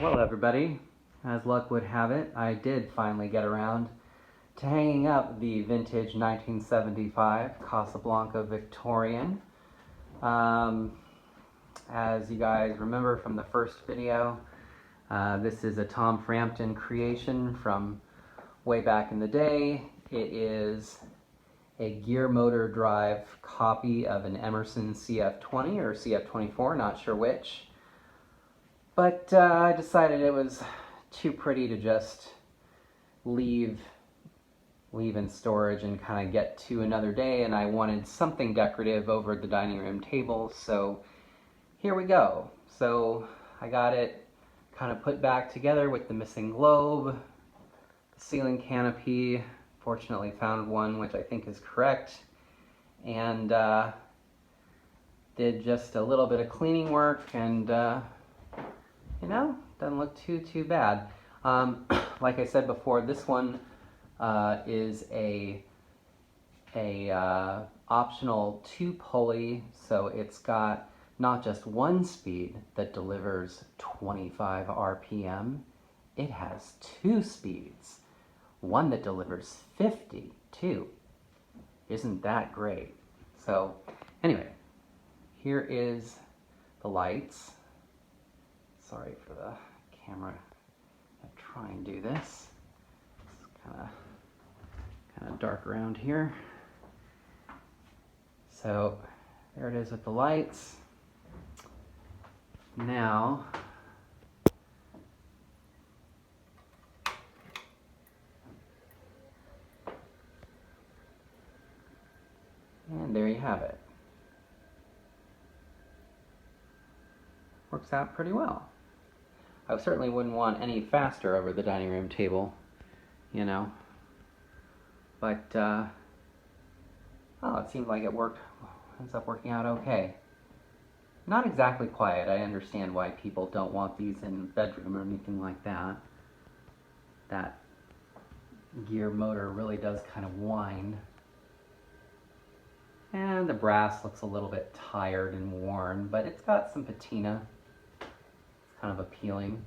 Well, everybody, as luck would have it, I did finally get around to hanging up the vintage 1975 Casablanca Victorian. As you guys remember from the first video, this is a Tom Frampton creation from way back in the day. It is a gear motor drive copy of an Emerson CF20 or CF24, not sure which. But I decided it was too pretty to just leave in storage and kind of get to another day, and I wanted something decorative over the dining room table, so here we go. So I got it kind of put back together with the missing globe, the ceiling canopy, fortunately found one which I think is correct, and did just a little bit of cleaning work, and you know, doesn't look too bad. Like I said before, this one is a optional 2-pulley, so it's got not just one speed that delivers 25 RPM, it has 2 speeds, one that delivers 50 too. Isn't that great? So anyway, here is the lights. Sorry for the camera. I'll try and do this. It's kind of dark around here. So there it is with the lights. Now and there you have it. Works out pretty well. I certainly wouldn't want any faster over the dining room table, you know, but oh, it seems like it ends up working out okay. Not exactly quiet. I understand why people don't want these in the bedroom or anything like that. That gear motor really does kind of whine. And the brass looks a little bit tired and worn, but it's got some patina. Kind of appealing.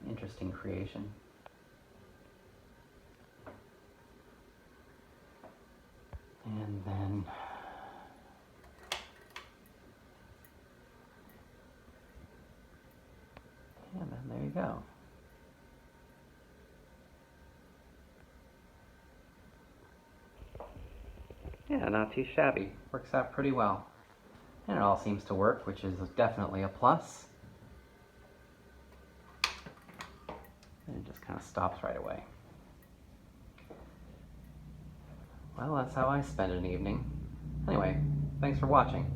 Interesting creation. And then there you go. Yeah, not too shabby. Works out pretty well. And it all seems to work, which is definitely a plus. And it just kind of stops right away. Well, that's how I spend an evening. Anyway, thanks for watching.